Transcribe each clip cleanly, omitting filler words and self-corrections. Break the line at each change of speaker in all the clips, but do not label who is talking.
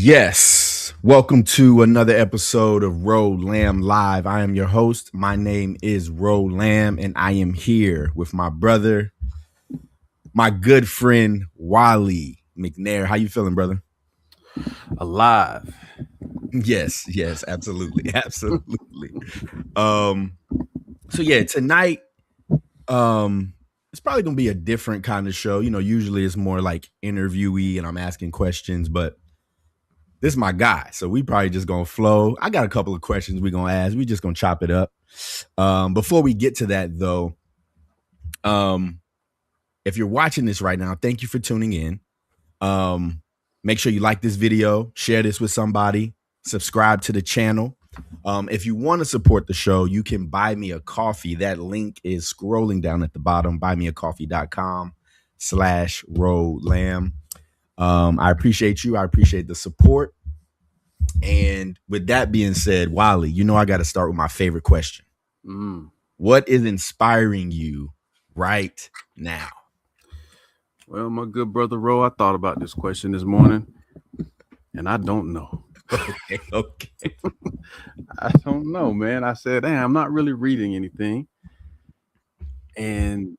Yes, welcome to another episode of Road Lamb Live. I am your host. My name is Road Lamb, and I am here with my brother, my good friend Wolly Mcnair. How you feeling, brother?
Alive.
Yes, absolutely, absolutely. Um, so yeah, tonight, it's probably gonna be a different kind of show. You know, usually it's more like interviewee, and I'm asking questions, but this is my guy, so we probably just gonna flow. I got a couple of questions we gonna ask. We just gonna chop it up. Before we get to that, though, um, if you're watching this right now, thank you for tuning in. Make sure you like this video, share this with somebody, subscribe to the channel. If you want to support the show, you can buy me a coffee. That link is scrolling down at the bottom, buymeacoffee.com/roadlamb. I appreciate you. I appreciate the support. And with that being said, Wolly, you know I got to start with my favorite question. What is inspiring you right now?
Well, my good brother Ro, I thought about this question this morning, and I don't know.
Okay.
I don't know, man. I said, damn, I'm not really reading anything. And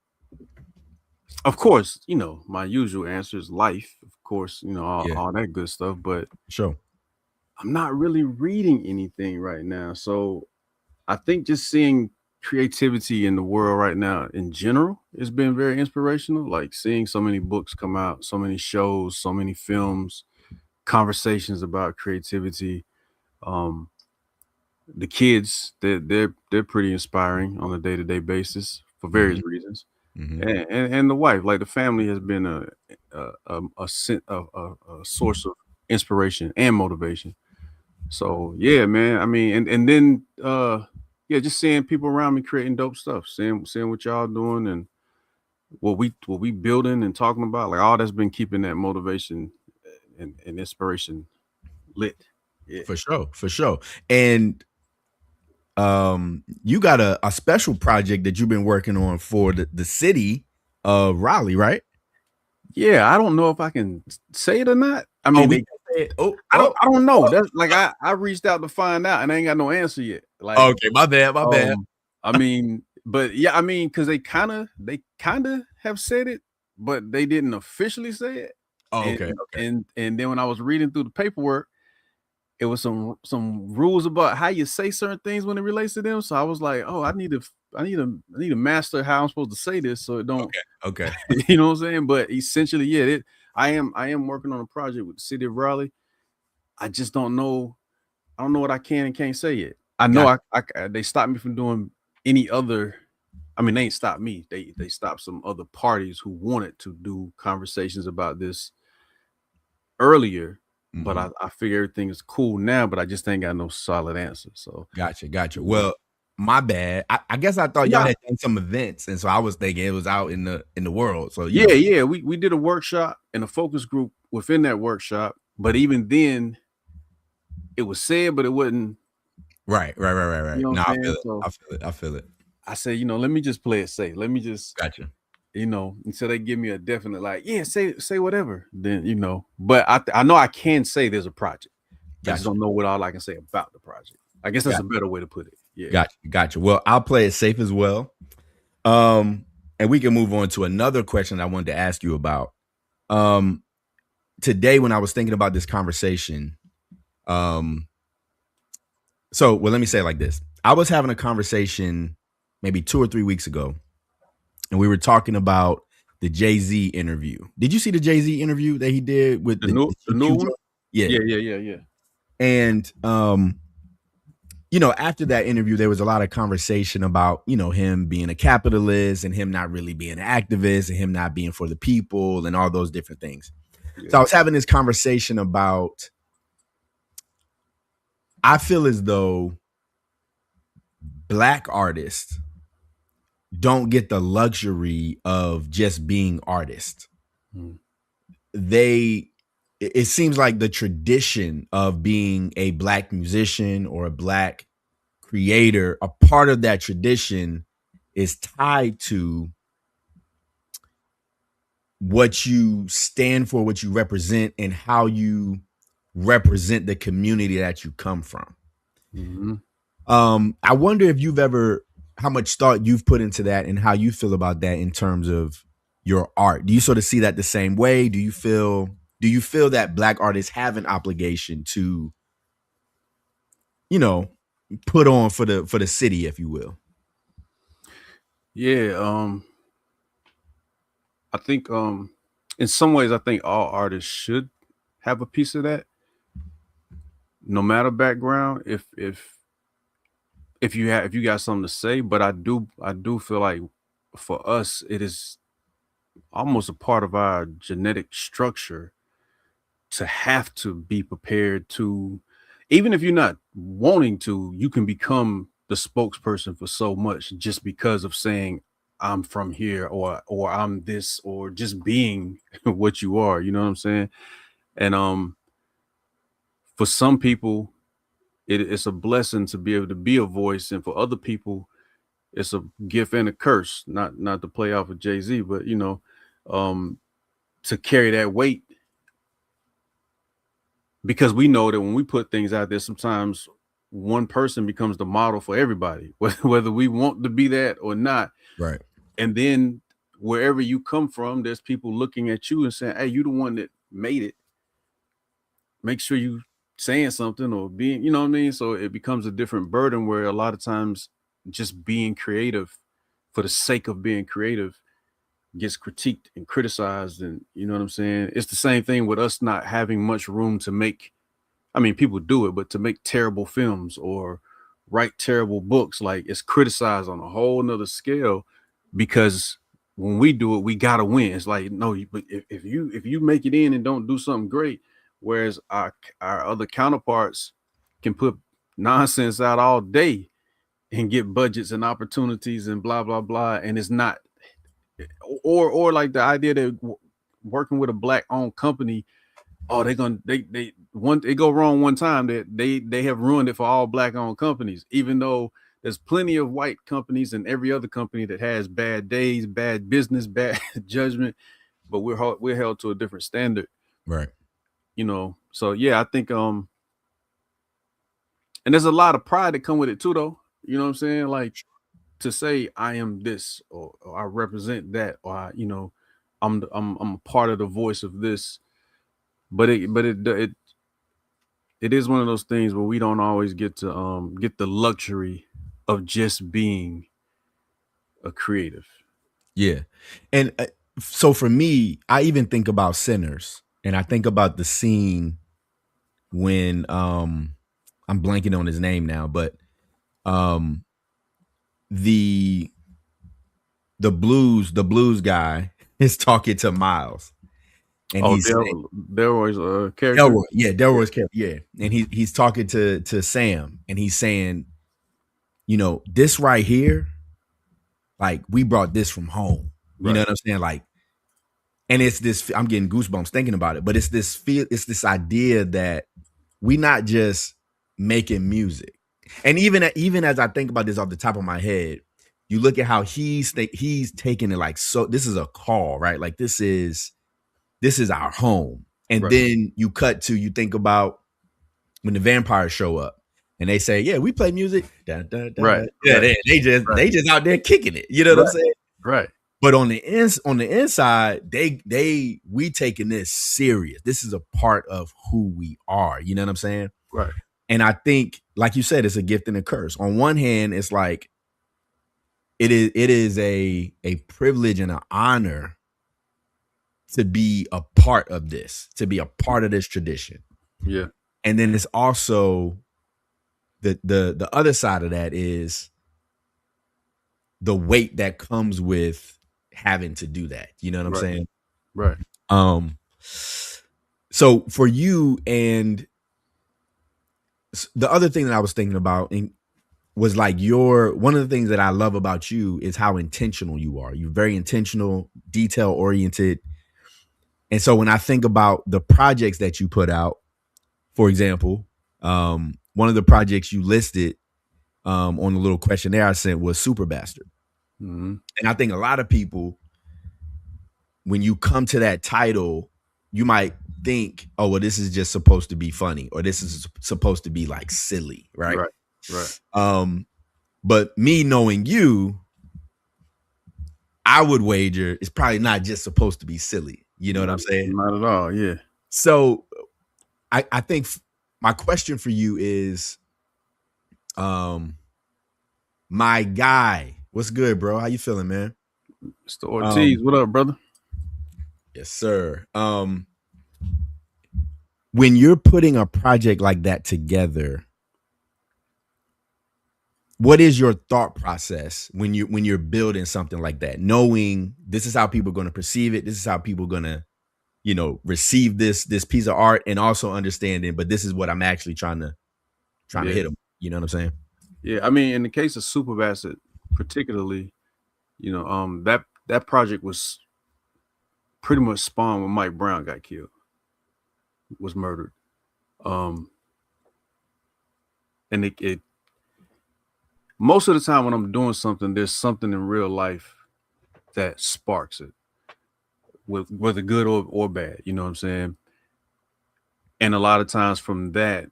of course, my usual answer is life. Of course, all that good stuff. But
Sure.
I'm not really reading anything right now. So I think just seeing creativity in the world right now in general has been very inspirational. Like seeing so many books come out, so many shows, so many films, conversations about creativity. The kids, they're pretty inspiring on a day-to-day basis for various reasons. And the wife, like the family, has been a source of inspiration and motivation. So yeah, man. I mean, and then yeah, just seeing people around me creating dope stuff, seeing what y'all doing and what we building and talking about, like all that's been keeping that motivation and inspiration lit. Yeah.
For sure. And you got a special project that you've been working on for the city of Raleigh, right?
Yeah, I don't know if I can say it or not. I mean, I don't know. That's like I reached out to find out, and I ain't got no answer yet. Like,
okay, my bad.
I mean, but yeah, I mean, because they kind of have said it, but they didn't officially say it.
Oh,
and,
okay.
and then when I was reading through the paperwork, it was some rules about how you say certain things when it relates to them. So I was like, oh, I need to master how I'm supposed to say this so it don't.
Okay.
You know what I'm saying? But essentially, yeah, I am working on a project with the city of Raleigh. I just don't know. I don't know what I can and can't say yet. I know they stopped me from doing any other. I mean, they ain't stopped me. They stopped some other parties who wanted to do conversations about this earlier. But I figure everything is cool now, but I just ain't got no solid answer. So
Gotcha. Well, my bad. I guess I thought y'all had done some events, and so I was thinking it was out in the world. So
yeah, we did a workshop and a focus group within that workshop, but even then, it was said, but it wasn't.
Right.
You know
No, I feel it.
I said, let me just play it safe. Let me just
Gotcha.
Until they give me a definite like, yeah, say whatever. Then but I know I can say there's a project. Gotcha. I just don't know what all I can say about the project. I guess that's a better way to put it. Yeah.
Gotcha. Well, I'll play it safe as well. And we can move on to another question I wanted to ask you about. Today when I was thinking about this conversation, let me say it like this. I was having a conversation maybe 2 or 3 weeks ago, and we were talking about the Jay-Z interview. Did you see the Jay-Z interview that he did with the
new one?
Yeah. And after that interview, there was a lot of conversation about, him being a capitalist and him not really being an activist and him not being for the people and all those different things. Yeah. So I was having this conversation about, I feel as though Black artists don't get the luxury of just being artists. It seems like the tradition of being a Black musician or a Black creator, a part of that tradition is tied to what you stand for, what you represent, and how you represent the community that you come from.
Mm-hmm.
I wonder if how much thought you've put into that and how you feel about that in terms of your art. Do you sort of see that the same way? Do you feel that Black artists have an obligation to, put on for the city, if you will?
Yeah. I think in some ways I think all artists should have a piece of that, no matter background. If you got something to say, but I do feel like for us it is almost a part of our genetic structure to have to be prepared to, even if you're not wanting to, you can become the spokesperson for so much just because of saying I'm from here, or I'm this, or just being what you are, you know what I'm saying? And for some people it's a blessing to be able to be a voice, and for other people it's a gift and a curse, not to play off of Jay-Z, but um to carry that weight, because we know that when we put things out there, sometimes one person becomes the model for everybody, whether we want to be that or not.
Right.
And then wherever you come from, there's people looking at you and saying, hey, you the one that made it. Make sure you saying something or being, you know what I mean? So it becomes a different burden, where a lot of times just being creative for the sake of being creative gets critiqued and criticized. And you know what I'm saying? It's the same thing with us not having much room to make, I mean, people do it, but to make terrible films or write terrible books, like, it's criticized on a whole nother scale, because when we do it, we gotta win. It's like, no, but if you make it in and don't do something great, whereas our other counterparts can put nonsense out all day and get budgets and opportunities and blah blah blah, and it's not, or like the idea that working with a Black owned company, oh, they go wrong one time, that they have ruined it for all Black owned companies, even though there's plenty of white companies and every other company that has bad days, bad business, bad judgment, but we're held to a different standard.
Right.
So yeah, I think and there's a lot of pride that come with it too, though. You know what I'm saying? Like, to say I am this, or I represent that, or I'm a part of the voice of this. But it is one of those things where we don't always get to get the luxury of just being a creative.
Yeah. And so for me, I even think about Sinners, and I think about the scene when I'm blanking on his name now, but the blues guy is talking to Miles, and he's
Delroy's character.
Delroy, yeah, Delroy's character, yeah, and he's talking to Sam, and he's saying, this right here, like, we brought this from home. You know what I'm saying? Like, and it's this, I'm getting goosebumps thinking about it, but it's this this idea that we not just making music. And even as I think about this off the top of my head, you look at how he's taking it like, so this is a call, right? Like, this is our home. And then you think about when the vampires show up and they say, yeah, we play music. Dun, dun, dun,
right.
Yeah, they just out there kicking it. You know what I'm saying?
Right.
But on the inside, we taking this serious. This is a part of who we are. You know what I'm saying?
Right.
And I think, like you said, it's a gift and a curse. On one hand, it's like it is a privilege and an honor to be a part of this, to be a part of this tradition.
Yeah.
And then it's also the other side of that is the weight that comes with having to do that. You know what I'm saying?
Right.
So for you, and the other thing that I was thinking about was like one of the things that I love about you is how intentional you are. You're very intentional, detail oriented. And so when I think about the projects that you put out, for example, one of the projects you listed on the little questionnaire I sent was Super Bastard.
Mm-hmm.
And I think a lot of people, when you come to that title, you might think, oh, well, this is just supposed to be funny, or this is supposed to be like silly, right?
Right.
But me knowing you, I would wager it's probably not just supposed to be silly. You know what I'm saying?
Not at all. Yeah.
So I think my question for you is, my guy, what's good, bro? How you feeling, man?
Mr. Ortiz, what up, brother?
Yes, sir. When you're putting a project like that together, what is your thought process when you're building something like that, knowing this is how people are going to perceive it, this is how people are going to, receive this piece of art, and also understanding, but this is what I'm actually trying to hit them. You know what I'm saying?
Yeah, I mean, in the case of Superbasket, particularly, that project was pretty much spawned when Mike Brown got killed, was murdered. And it most of the time when I'm doing something, there's something in real life that sparks it, whether good or bad. You know what I'm saying? And a lot of times from that,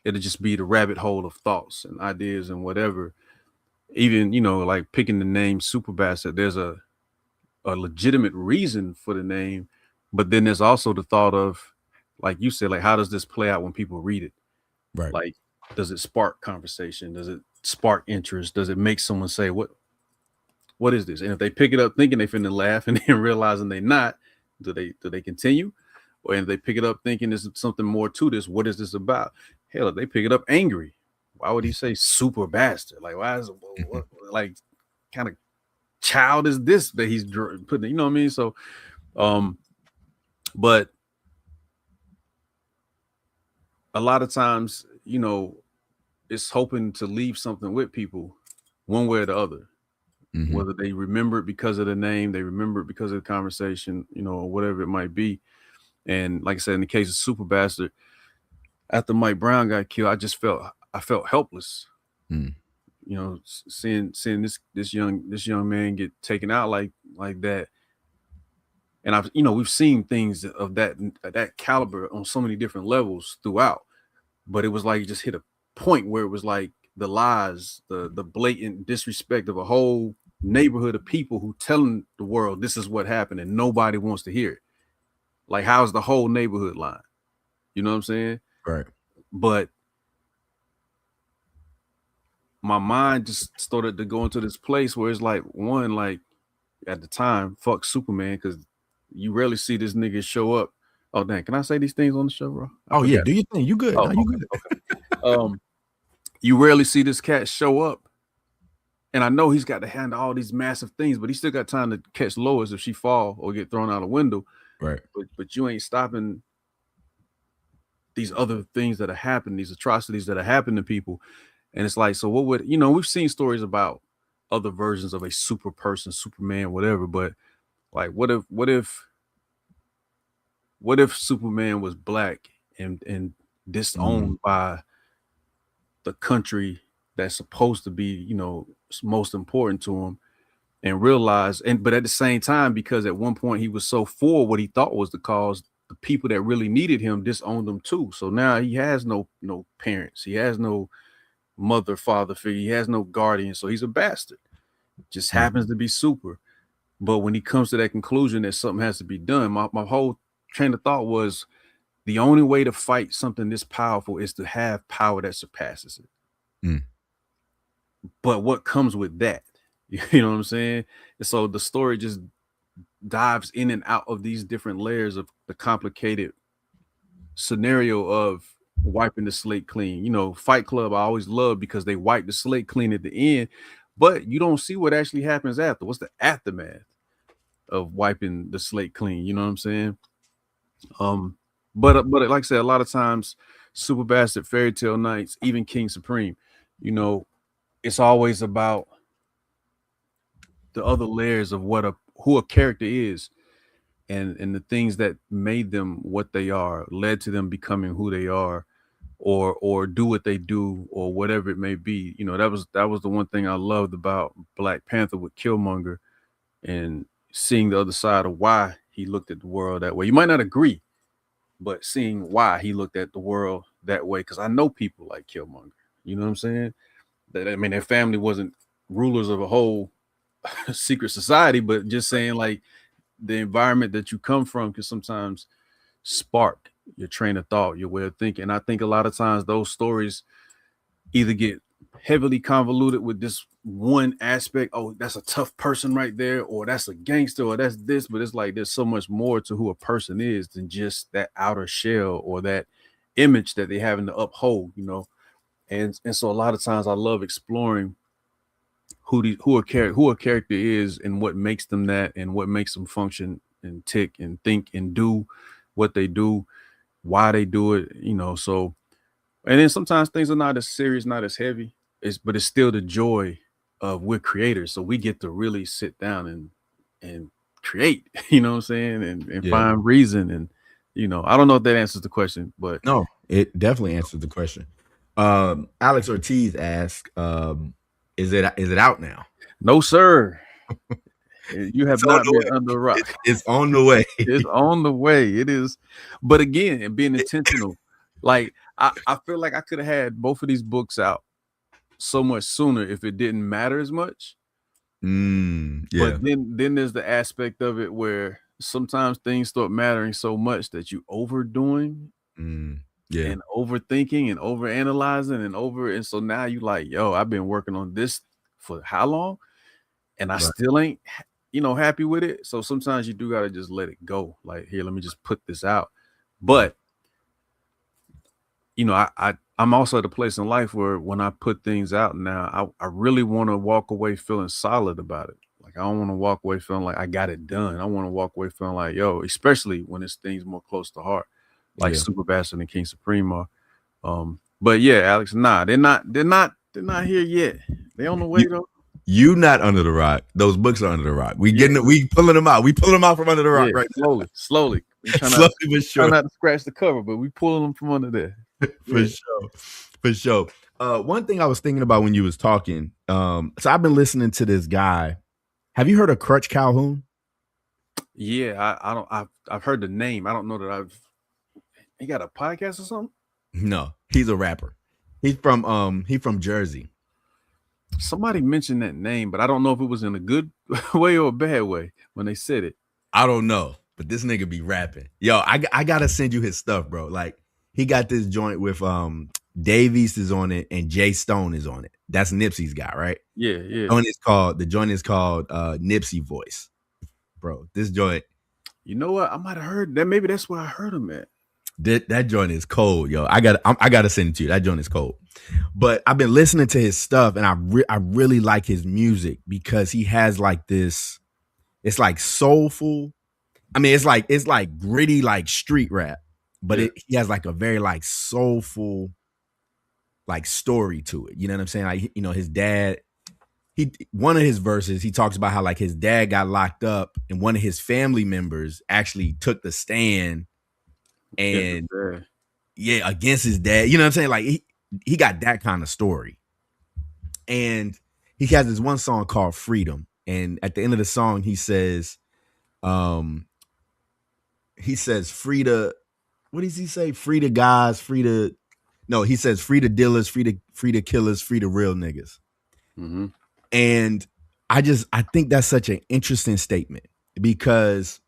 it'll just be the rabbit hole of thoughts and ideas and whatever. Even, like picking the name Superbasket, there's a legitimate reason for the name, but then there's also the thought of, like you said, like, how does this play out when people read it?
Right.
Like, does it spark conversation? Does it spark interest? Does it make someone say, what is this? And if they pick it up thinking they finna laugh and then realizing they not, do they continue? Or if they pick it up thinking there's something more to this, what is this about? Hell, if they pick it up angry, why would he say super bastard? Like, why is what like kind of child is this that he's putting? You know what I mean? So, but a lot of times, it's hoping to leave something with people, one way or the other. Mm-hmm. Whether they remember it because of the name, they remember it because of the conversation, or whatever it might be. And like I said, in the case of Superbasket, after Mike Brown got killed, I felt helpless. Seeing this young man get taken out like that. And we've seen things of that caliber on so many different levels throughout, but it was like it just hit a point where it was like the lies, the blatant disrespect of a whole neighborhood of people who telling the world this is what happened and nobody wants to hear it. Like, how's the whole neighborhood lying? You know what I'm saying?
Right.
But my mind just started to go into this place where it's like, one, like at the time, fuck Superman, because you rarely see this nigga show up. Oh, dang, can I say these things on the show, bro?
Yeah, do you think you good?
Oh,
no, you good.
Okay. You rarely see this cat show up. And I know he's got to handle all these massive things, but he still got time to catch Lois if she fall or get thrown out a window.
Right.
But you ain't stopping these other things that are happening, these atrocities that are happening to people. And it's like, so what would, we've seen stories about other versions of a super person, Superman, whatever. But like, what if Superman was black and disowned by the country that's supposed to be, most important to him, and realize, but at the same time, because at one point he was so for what he thought was the cause, the people that really needed him disowned him too. So now he has no parents, he has no mother, father figure, he has no guardian, so he's a bastard. Just happens to be super. But when he comes to that conclusion that something has to be done, my whole train of thought was, the only way to fight something this powerful is to have power that surpasses it. But what comes with that? You know what I'm saying? And so the story just dives in and out of these different layers of the complicated scenario of wiping the slate clean. Fight Club I always love because they wipe the slate clean at the end, but you don't see what actually happens after. What's the aftermath of wiping the slate clean? You know what I'm saying? But like I said, a lot of times, Superbasket, Fairy Tale Nights, even King Supreme, it's always about the other layers of who a character is, and the things that made them what they are, led to them becoming who they are, or do what they do, or whatever it may be. That was the one thing I loved about Black Panther with Killmonger, and seeing the other side of why he looked at the world that way. You might not agree, but seeing why he looked at the world that way, because I know people like Killmonger. You know what I'm saying? That, I mean, their family wasn't rulers of a whole secret society, but just saying like the environment that you come from can sometimes spark your train of thought, your way of thinking. I think a lot of times those stories either get heavily convoluted with this one aspect. Oh, that's a tough person right there, or that's a gangster, or that's this. But it's like there's so much more to who a person is than just that outer shell or that image that they having to uphold, you know. And so a lot of times I love exploring who a character is and what makes them that and what makes them function and tick and think and do what they do, why they do it, you know. So, and then sometimes things are not as serious, not as heavy, but it's still the joy of we're creators, so we get to really sit down and create, you know what I'm saying, and find reason. And you know, I don't know if that answers the question, but
no, it definitely answers the question. Alex Ortiz asked, is it out now?
No, sir. You have not been under a rock.
It's on the way.
It's on the way. It is. But again, and being intentional, like I feel like I could have had both of these books out so much sooner if it didn't matter as much. But then there's the aspect of it where sometimes things start mattering so much that you overdoing and overthinking and overanalyzing and so now you like, yo, I've been working on this for how long? And I still ain't, you know, happy with it. So sometimes you do got to just let it go. Like, here, let me just put this out. But, you know, I'm also at a place in life where when I put things out now, I really want to walk away feeling solid about it. Like, I don't want to walk away feeling like I got it done. I want to walk away feeling like, yo, especially when it's things more close to heart, like Super Bastard and King Supreme are. But yeah, Alex, they're not here yet. They on the way though.
You not under the rock. Those books are under the rock. We pulling them out. We pulling them out from under the rock right
slowly.
Slowly
but sure. Trying not to scratch the cover, but we pulling them from under there.
For sure. One thing I was thinking about when you was talking, so I've been listening to this guy. Have you heard of Crutch Calhoun?
Yeah, I've heard the name. I don't know that he got a podcast or something?
No, he's a rapper. He's from Jersey.
Somebody mentioned that name, but I don't know if it was in a good way or a bad way when they said it.
I don't know, but this nigga be rapping. Yo, I gotta send you his stuff, bro. Like, he got this joint with Dave East is on it and Jay Stone is on it. That's Nipsey's guy, right?
Yeah.
The joint is called Nipsey Voice. Bro, this joint.
You know what? I might have heard that. Maybe that's where I heard him at.
That joint is cold, yo. I gotta send it to you. That joint is cold. But I've been listening to his stuff, and I really like his music because he has like this. It's like soulful. I mean, it's like gritty, like street rap, but he has like a very like soulful, like story to it. You know what I'm saying? Like, you know, his dad. One of his verses, he talks about how like his dad got locked up, and one of his family members actually took the stand. And against his dad, you know what I'm saying? Like he got that kind of story. And he has this one song called Freedom. And at the end of the song, he says, free to, what does he say? Free to guys, he says free to dealers, free to killers, free to real niggas.
Mm-hmm.
And I think that's such an interesting statement because,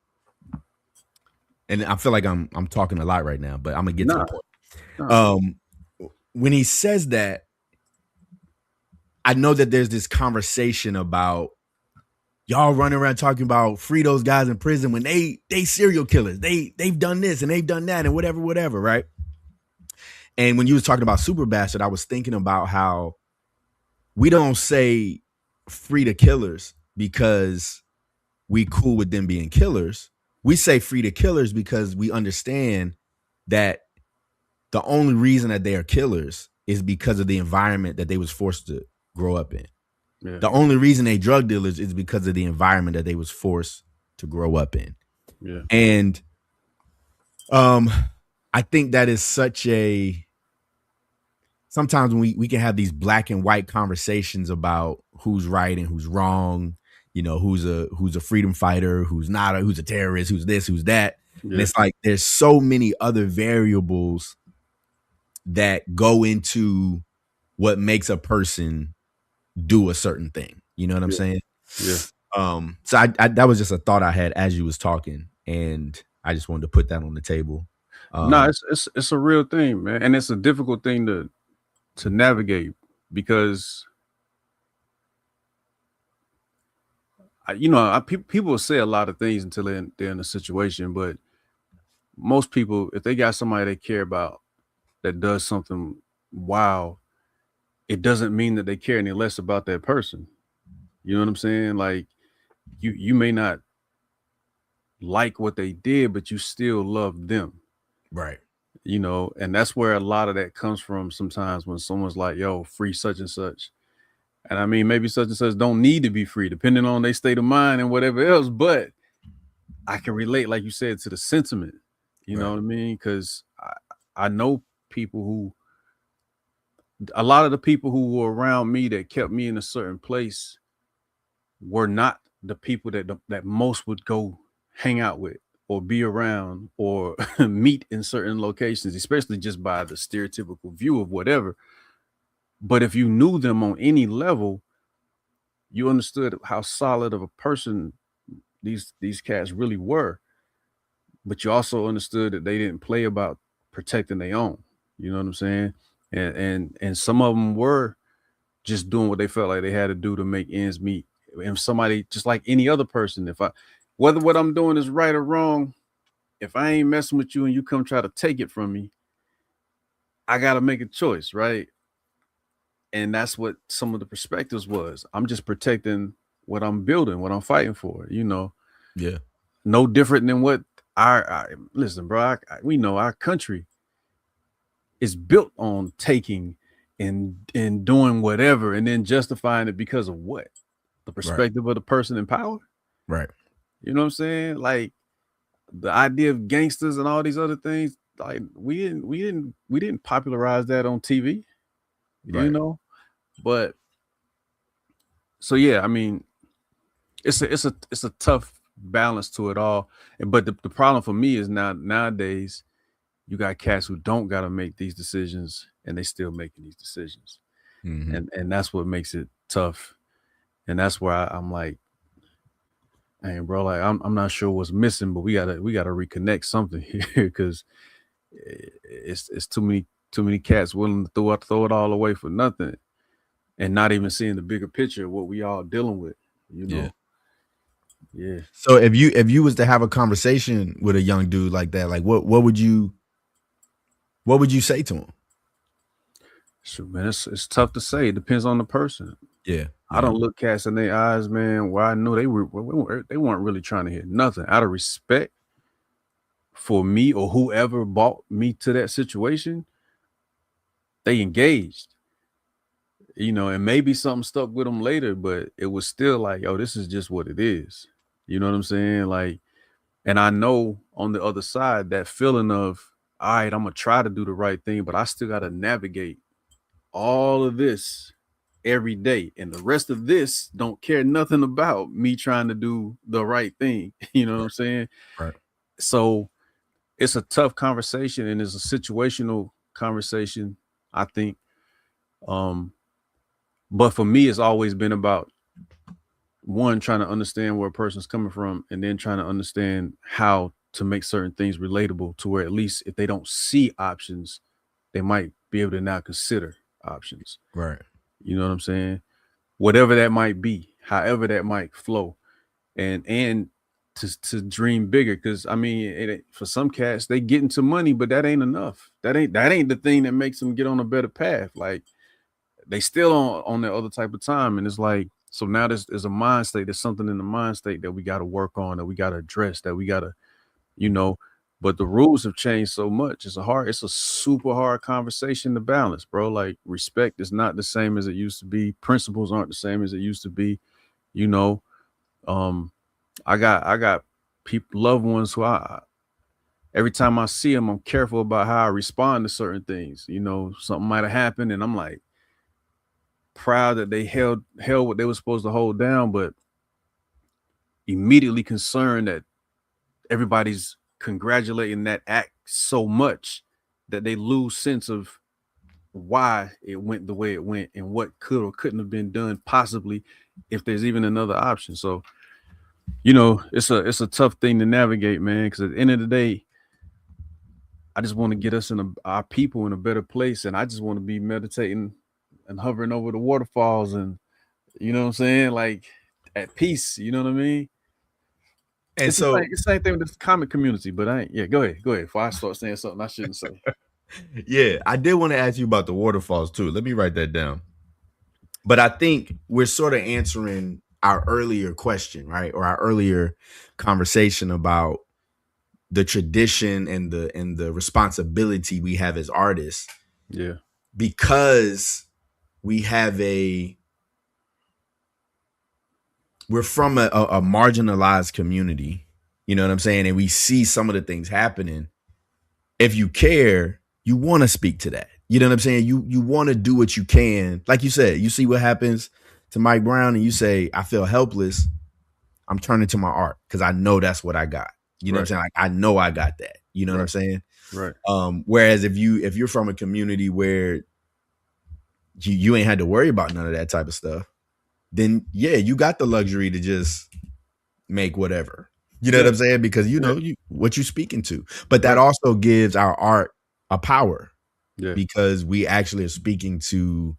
and I feel like I'm talking a lot right now, but I'm gonna get to the point. When he says that, I know that there's this conversation about y'all running around talking about free those guys in prison when they serial killers. They've done this and they've done that and whatever, right? And when you was talking about Super Bastard, I was thinking about how we don't say free to killers because we cool with them being killers. We say free to killers because we understand that the only reason that they are killers is because of the environment that they was forced to grow up in.
Yeah.
The only reason they drug dealers is because of the environment that they was forced to grow up in.
Yeah.
And I think that is sometimes when we can have these black and white conversations about who's right and who's wrong, you know, who's a freedom fighter, who's not, who's a terrorist, who's this, who's that.
Yeah.
And it's like there's so many other variables that go into what makes a person do a certain thing. You know what I'm saying?
Yeah.
So I that was just a thought I had as you was talking, and I just wanted to put that on the table.
No, it's a real thing, man, and it's a difficult thing to navigate because people say a lot of things until they're in a situation, but most people, if they got somebody they care about that does something wild, it doesn't mean that they care any less about that person. You know what I'm saying? Like you may not like what they did, but you still love them.
Right.
You know, and that's where a lot of that comes from sometimes when someone's like, yo, free such and such. And I mean, maybe such and such don't need to be free, depending on their state of mind and whatever else. But I can relate, like you said, to the sentiment. You know what I mean? Because I know people who, a lot of the people who were around me that kept me in a certain place were not the people that most would go hang out with or be around or meet in certain locations, especially just by the stereotypical view of whatever. But if you knew them on any level, you understood how solid of a person these cats really were. But you also understood that they didn't play about protecting their own. You know what I'm saying? And some of them were just doing what they felt like they had to do to make ends meet. And somebody, just like any other person, whether what I'm doing is right or wrong, if I ain't messing with you and you come try to take it from me, I got to make a choice, right? And that's what some of the perspectives was. I'm just protecting what I'm building, what I'm fighting for, you know?
Yeah.
No different than what listen, bro, we know our country is built on taking and doing whatever and then justifying it because of what? The perspective of the person in power?
Right.
You know what I'm saying? Like the idea of gangsters and all these other things, like we didn't popularize that on TV, you know? But so yeah, I mean, it's a tough balance to it all. But the problem for me is nowadays you got cats who don't got to make these decisions and they still making these decisions.
Mm-hmm.
And that's what makes it tough. And that's where I'm like, hey, bro, like I'm not sure what's missing, but we gotta reconnect something here because it's too many cats willing to throw it all away for nothing and not even seeing the bigger picture of what we all dealing with, you know. Yeah.
So if you was to have a conversation with a young dude like that, like what would you say to him?
Shoot, man, it's tough to say. It depends on the person.
Yeah.
I don't look cats in their eyes, man, where I knew they weren't really trying to hear nothing. Out of respect for me or whoever brought me to that situation, they engaged. You know, and maybe something stuck with them later, but it was still like, yo, this is just what it is. You know what I'm saying? Like, and I know on the other side, that feeling of, all right, I'm gonna try to do the right thing, but I still gotta navigate all of this every day. And the rest of this don't care nothing about me trying to do the right thing. You know what I'm saying?
Right.
So it's a tough conversation and it's a situational conversation, I think. But for me, it's always been about one, trying to understand where a person's coming from, and then trying to understand how to make certain things relatable to where at least if they don't see options, they might be able to now consider options.
Right.
You know what I'm saying? Whatever that might be, however that might flow, and to dream bigger. Because I mean, for some cats, they get into money, but that ain't enough. That ain't the thing that makes them get on a better path. Like they still on that other type of time, and it's like, so now there's a mind state. There's something in the mind state that we got to work on, that we got to address, that we got to, you know. But the rules have changed so much. It's a super hard conversation to balance, bro. Like respect is not the same as it used to be. Principles aren't the same as it used to be. You know, I got people, loved ones who every time I see them, I'm careful about how I respond to certain things. You know, something might have happened, and I'm like proud that they held what they were supposed to hold down, but immediately concerned that everybody's congratulating that act so much that they lose sense of why it went the way it went and what could or couldn't have been done possibly if there's even another option. So, it's a tough thing to navigate, man, because at the end of the day, I just want to get us our people in a better place, and I just want to be meditating and hovering over the waterfalls, and you know what I'm saying, like at peace. You know what I mean?
And
It's
so,
the same thing with the comic community, but I ain't. Yeah, go ahead. Before I start saying something I shouldn't say.
yeah, I did want to ask you about the waterfalls too. Let me write that down. But I think we're sort of answering our earlier question, right? Or our earlier conversation about the tradition and the responsibility we have as artists.
Yeah.
Because we're from a marginalized community, you know what I'm saying? And we see some of the things happening. If you care, you want to speak to that. You know what I'm saying? You want to do what you can. Like you said, you see what happens to Mike Brown and you say, I feel helpless. I'm turning to my art because I know that's what I got. You know what I'm saying? Like, I know I got that. You know what I'm saying?
Right.
Whereas if you're from a community where you ain't had to worry about none of that type of stuff, then yeah, you got the luxury to just make whatever. You know what I'm saying? Because what you speaking to. But that also gives our art a power. Yeah. Because we actually are speaking to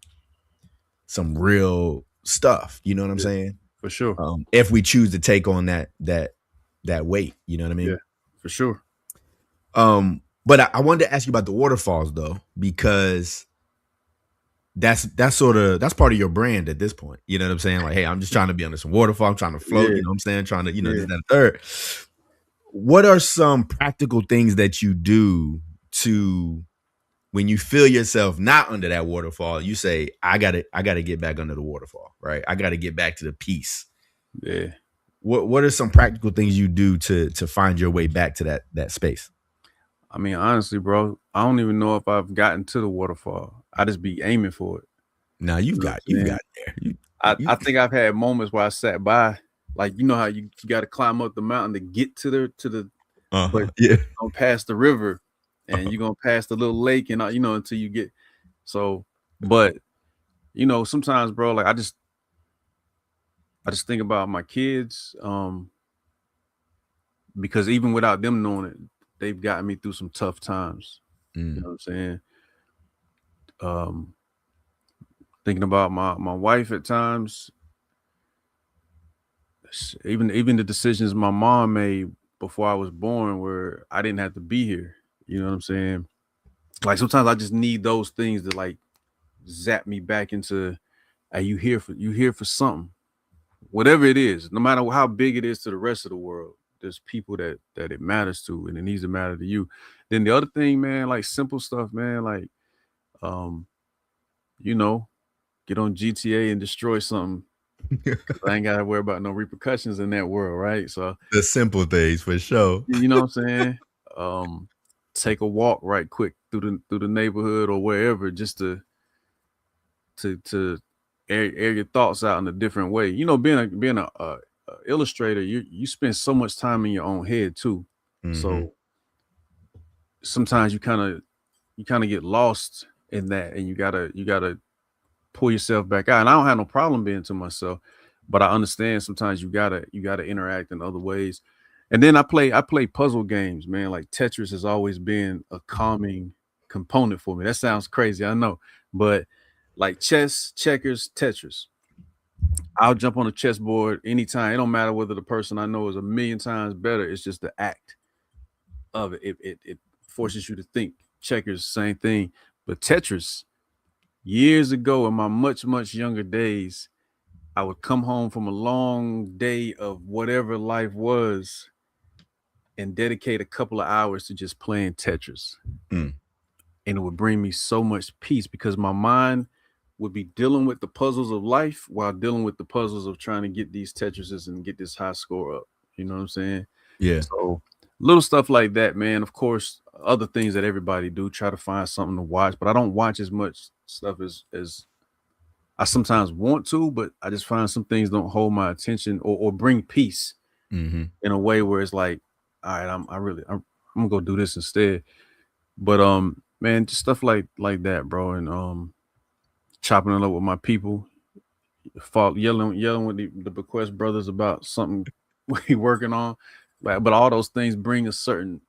some real stuff. You know what I'm saying?
For sure.
If we choose to take on that weight, you know what I mean?
Yeah, for sure.
But I wanted to ask you about the waterfalls though, because that's part of your brand at this point. You know what I'm saying? Like, hey, I'm just trying to be under some waterfall. I'm trying to float. You know what I'm saying? Trying to, this, that, and third. What are some practical things that you do to, when you feel yourself not under that waterfall, you say, I gotta get back under the waterfall, right? I gotta get back to the peace.
Yeah.
What are some practical things you do to find your way back to that space?
I mean, honestly, bro, I don't even know if I've gotten to the waterfall. I just be aiming for it.
No, you've got there.
I think I've had moments where I sat by, like, you know how you got to climb up the mountain to get to the but you're gonna pass the river and you're gonna pass the little lake and until you get but sometimes, bro, like I just think about my kids, because even without them knowing it, they've gotten me through some tough times. You know what I'm saying? Thinking about my wife at times, even the decisions my mom made before I was born, where I didn't have to be here. You know what I'm saying? Like sometimes I just need those things to like zap me back into, hey, you here for something, whatever it is, no matter how big it is to the rest of the world. There's people that it matters to, and it needs to matter to you. Then the other thing, man, like simple stuff, man, like get on GTA and destroy something. I ain't gotta worry about no repercussions in that world, right? So
the simple things for sure.
You know what I'm saying? Take a walk right quick through the neighborhood or wherever, just to air your thoughts out in a different way. Being a illustrator, you spend so much time in your own head too. So sometimes you kind of get lost in that, and you gotta pull yourself back out. And I don't have no problem being to myself, but I understand sometimes you gotta interact in other ways. And then I play puzzle games, man. Like Tetris has always been a calming component for me. That sounds crazy, I know, but like chess, checkers, Tetris, I'll jump on a chessboard anytime. It don't matter whether the person I know is a million times better. It's just the act of it. It forces you to think. Checkers, same thing. But Tetris, years ago in my much, much younger days, I would come home from a long day of whatever life was and dedicate a couple of hours to just playing Tetris. And it would bring me so much peace because my mind would be dealing with the puzzles of life while dealing with the puzzles of trying to get these Tetrises and get this high score up. You know what I'm saying?
Yeah.
So little stuff like that, man. Of course, other things that everybody do, try to find something to watch, but I don't watch as much stuff as I sometimes want to, but I just find some things don't hold my attention or bring peace. in a way where it's like, all right, I'm gonna go do this instead. But man, just stuff like that, bro, and chopping it up with my people, yelling with the Bequest brothers about something we working on, but all those things bring a certain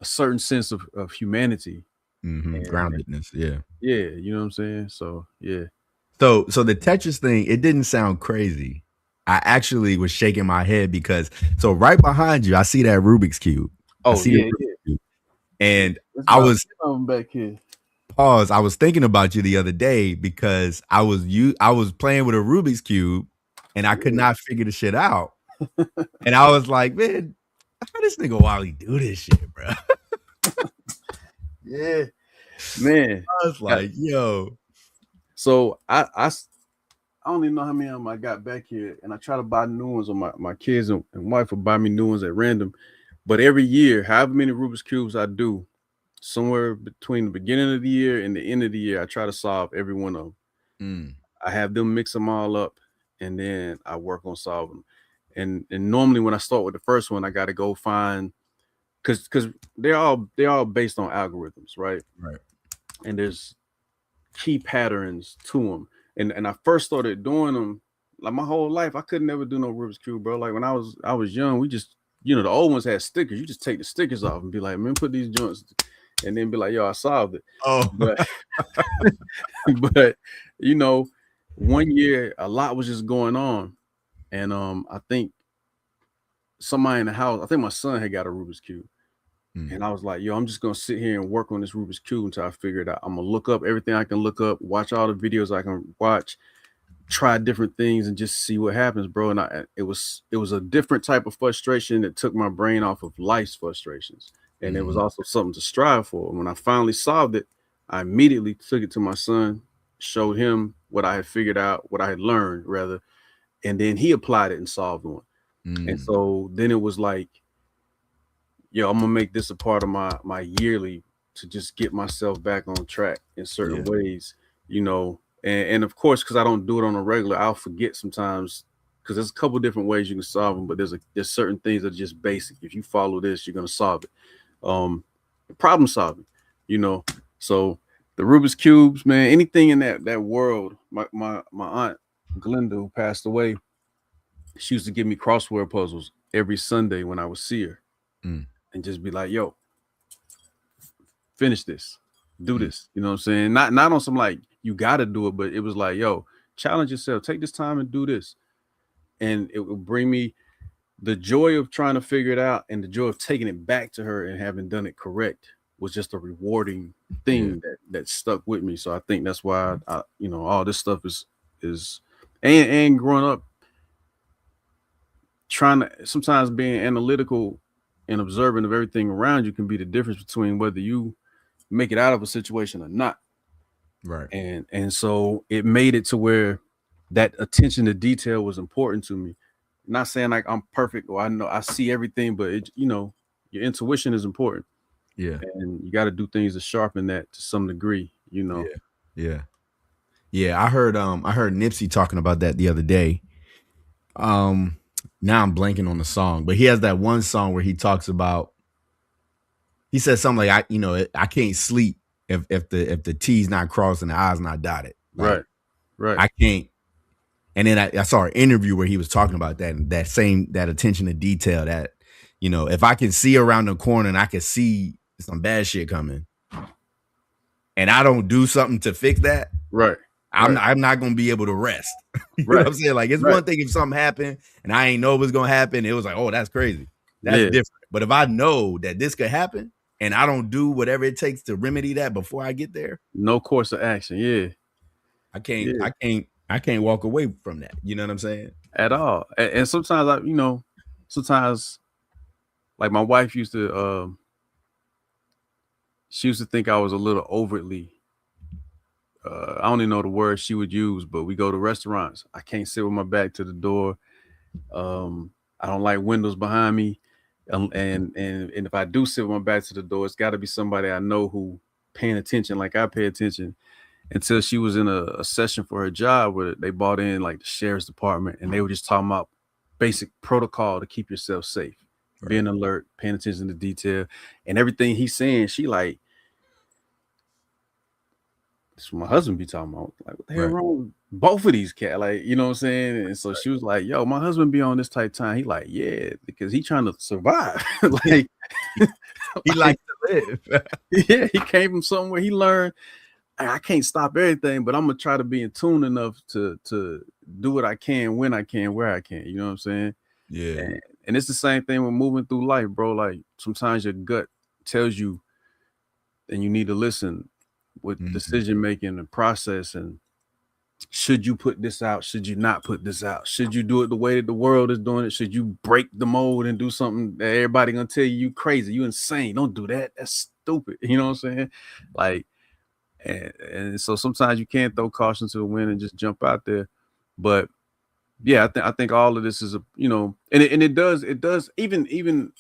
sense of humanity, and
Groundedness. Yeah.
yeah, you know what I'm saying. So yeah.
So the Tetris thing, it didn't sound crazy. I actually was shaking my head because so right behind you, I see that Rubik's Cube. I
Oh
see the
yeah,
Rubik's
yeah.
Cube. And
There's
I
about
was
10 of them back here.
pause. I was thinking about you the other day because I was playing with a Rubik's Cube and I could not figure the shit out. And I was like, man, how this nigga Wally do this shit, bro?
Yeah, man.
I was like, yo.
So I don't even know how many of them I got back here, and I try to buy new ones, or my kids and wife will buy me new ones at random. But every year, however many Rubik's Cubes I do, somewhere between the beginning of the year and the end of the year, I try to solve every one of them. I have them mix them all up, and then I work on solving them. And normally when I start with the first one, I got to go find, because they're all based on algorithms, right?
Right.
And there's key patterns to them. And I first started doing them, like my whole life, I could never do no Rubik's Cube, bro. Like when I was young, we just, the old ones had stickers. You just take the stickers off and be like, man, put these joints, and then be like, yo, I solved it.
Oh,
But but 1 year a lot was just going on, and I think somebody in the house, I think my son had got a Rubik's Cube. And I was like, yo, I'm just gonna sit here and work on this Rubik's Cube until I figure it out. I'm gonna look up everything I can look up, watch all the videos I can watch, try different things, and just see what happens, bro. And it was a different type of frustration that took my brain off of life's frustrations. And it was also something to strive for. And when I finally solved it, I immediately took it to my son, showed him what I had figured out, what I had learned rather, and then he applied it and solved one. And so then it was like, yo, I'm gonna make this a part of my yearly to just get myself back on track in certain ways, and of course, because I don't do it on a regular, I'll forget sometimes, because there's a couple different ways you can solve them, but there's certain things that are just basic. If you follow this, you're gonna solve it. Problem solving, So the Rubik's Cubes, man, anything in that world. My aunt Glenda, who passed away, she used to give me crossword puzzles every Sunday when I would see her. And just be like, yo, finish this, do this. You know what I'm saying? Not on some like, you got to do it, but it was like, yo, challenge yourself, take this time and do this. And it will bring me the joy of trying to figure it out, and the joy of taking it back to her and having done it correct was just a rewarding thing that stuck with me. So I think that's why I all this stuff is and growing up, trying to sometimes being analytical and observant of everything around you can be the difference between whether you make it out of a situation or not.
right.
And so it made it to where that attention to detail was important to me. Not saying like I'm perfect or I know I see everything, but your intuition is important.
Yeah.
And you got to do things to sharpen that to some degree,
Yeah. I heard Nipsey talking about that the other day. Now I'm blanking on the song, but he has that one song where he talks about, he says something like, I can't sleep if the T's not crossed and the I's not dotted. Like,
right.
I can't. And then I saw an interview where he was talking about that, and that attention to detail, that, if I can see around the corner and I can see some bad shit coming and I don't do something to fix that,
Right.
I'm not going to be able to rest. You know what I'm saying? Like, it's one thing if something happened and I ain't know what's going to happen. It was like, oh, that's crazy. That's different. But if I know that this could happen and I don't do whatever it takes to remedy that before I get there,
no course of action. Yeah.
I can't walk away from that. You know what I'm saying?
At all. And sometimes sometimes like my wife used to, she used to think I was a little overtly, I don't even know the word she would use, but we go to restaurants. I can't sit with my back to the door. I don't like windows behind me. And if I do sit with my back to the door, it's got to be somebody I know who paying attention like I pay attention. Until she was in a session for her job where they brought in like the sheriff's department, and they were just talking about basic protocol to keep yourself safe, being alert, paying attention to detail, and everything he's saying. She like, this my husband be talking about. Like, what the hell wrong with both of these cats? Like, you know what I'm saying? And so she was like, yo, my husband be on this type time. He like, yeah, because he trying to survive. Like,
he likes to live.
Yeah, he came from somewhere he learned. I can't stop everything, but I'm gonna try to be in tune enough to do what I can, when I can, where I can. You know what I'm saying?
Yeah.
And it's the same thing with moving through life, bro. Like, sometimes your gut tells you, and you need to listen with decision making and process. And should you put this out? Should you not put this out? Should you do it the way that the world is doing it? Should you break the mold and do something that everybody gonna tell you crazy, you insane? Don't do that. That's stupid. You know what I'm saying? Like. And so sometimes you can't throw caution to the wind and just jump out there. But yeah, I think all of this is and it does even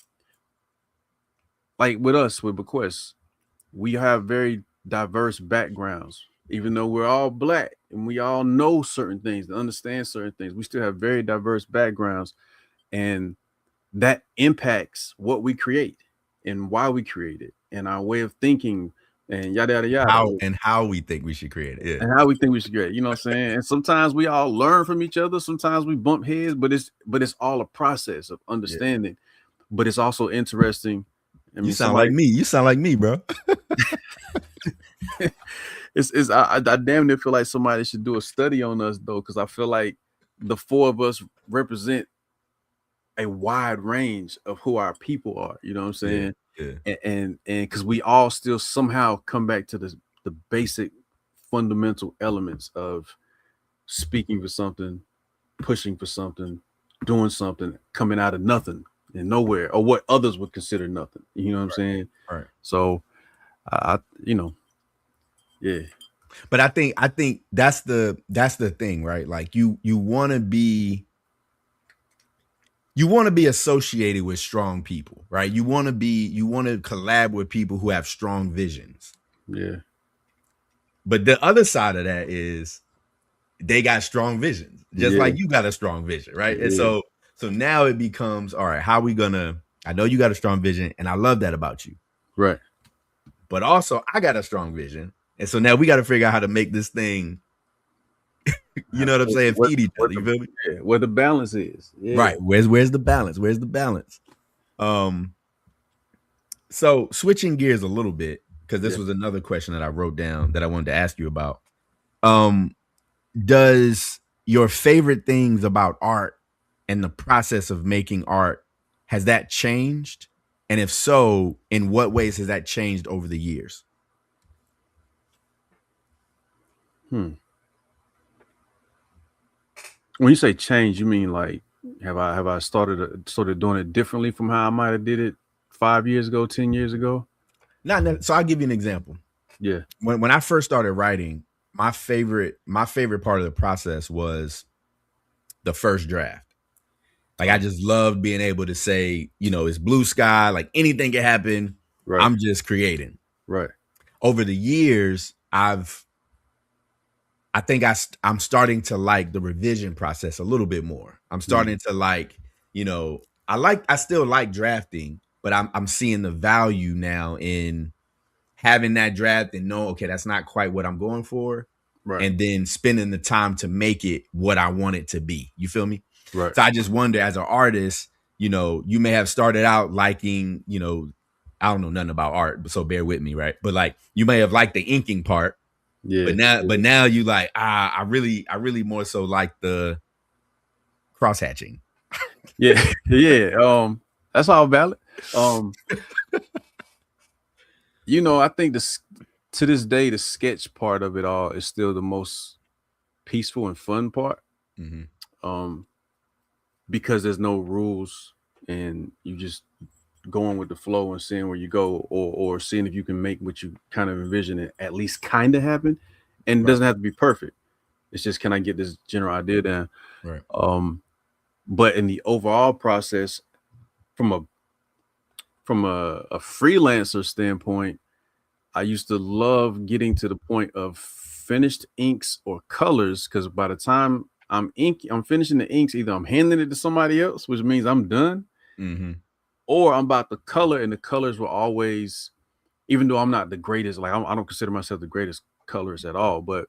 like with us with Bequest, we have very diverse backgrounds. Even though we're all Black and we all know certain things, understand certain things, we still have very diverse backgrounds, and that impacts what we create and why we create it and our way of thinking. And yada yada yada.
How we think we should create it. Yeah.
And how we think we should create it. You know what I'm saying? And sometimes we all learn from each other. Sometimes we bump heads, but it's all a process of understanding. Yeah. But it's also interesting.
I mean, you sound like me. You sound like me, bro.
I damn near feel like somebody should do a study on us though, because I feel like the four of us represent a wide range of who our people are. You know what I'm saying? Yeah. And because we all still somehow come back to the basic fundamental elements of speaking for something, pushing for something, doing something, coming out of nothing and nowhere, or what others would consider nothing. You know what I'm saying?
Right.
So yeah.
But I think that's the thing, right? Like you want to be associated with strong people, right? You want to collab with people who have strong visions.
Yeah.
But the other side of that is they got strong visions, just like you got a strong vision, right? Yeah. And so now it becomes, all right, how are we gonna, I know you got a strong vision and I love that about you.
Right.
But also I got a strong vision. And so now we got to figure out how to make this thing, you know what I'm saying, feed each other. You feel me?
Yeah, where the balance is. Yeah.
Right. Where's the balance? Where's the balance? So switching gears a little bit, because this was another question that I wrote down that I wanted to ask you about. Does your favorite things about art and the process of making art, has that changed? And if so, in what ways has that changed over the years?
When you say change, you mean like have I started sort of doing it differently from how I might have did it 5 years ago, 10 years ago?
So I'll give you an example.
Yeah.
When I first started writing, my favorite part of the process was the first draft. Like I just loved being able to say, it's blue sky, like anything can happen. Right. I'm just creating.
Right. Over
the years, I think I'm starting to like the revision process a little bit more. I'm starting to like, I still like drafting, but I'm seeing the value now in having that draft and know, okay, that's not quite what I'm going for. Right. And then spending the time to make it what I want it to be. You feel me?
Right.
So I just wonder, as an artist, you may have started out liking, I don't know nothing about art, so bear with me, right? But like you may have liked the inking part. Yeah. But now you like, I really more so like the cross hatching.
Yeah. Yeah. That's all valid. I think to this day, the sketch part of it all is still the most peaceful and fun part. Mm-hmm. Because there's no rules and you just going with the flow and seeing where you go, or seeing if you can make what you kind of envision it at least kind of happen. And it doesn't have to be perfect. It's just, can I get this general idea down?
Right.
But in the overall process, from a freelancer standpoint, I used to love getting to the point of finished inks or colors, because by the time I'm finishing the inks. Either I'm handing it to somebody else, which means I'm done, or I'm about to color, and the colors will always, even though I'm not the greatest, like I don't consider myself the greatest colorist at all, but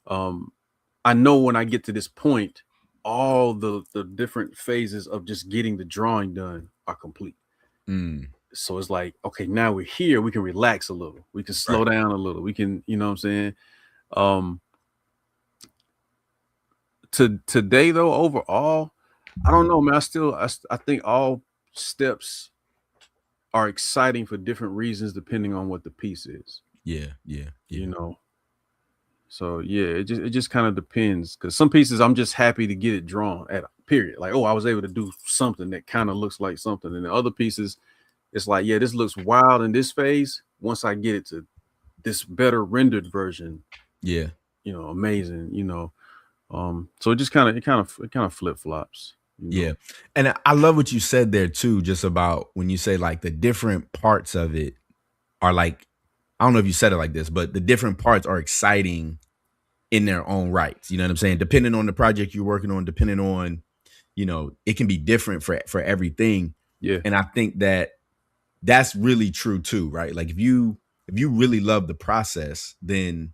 I know when I get to this point, all the different phases of just getting the drawing done are complete. So it's like, okay, now we're here, we can relax a little, we can slow down a little, we can, you know what I'm saying? Today though, overall, I don't know, man. I think all steps are exciting for different reasons depending on what the piece is.
Yeah.
You know. So yeah, it just kind of depends, because some pieces I'm just happy to get it drawn at a period. Like, oh, I was able to do something that kind of looks like something. And the other pieces, it's like, yeah, this looks wild in this phase. Once I get it to this better rendered version,
yeah,
you know, amazing, you know. So it kind of flip flops.
Yeah. And I love what you said there too, just about when you say like the different parts of it are like, I don't know if you said it like this, but the different parts are exciting in their own rights. You know what I'm saying? Depending on the project you're working on, depending on, you know, it can be different for everything.
Yeah.
And I think that that's really true too, right? Like if you really love the process, then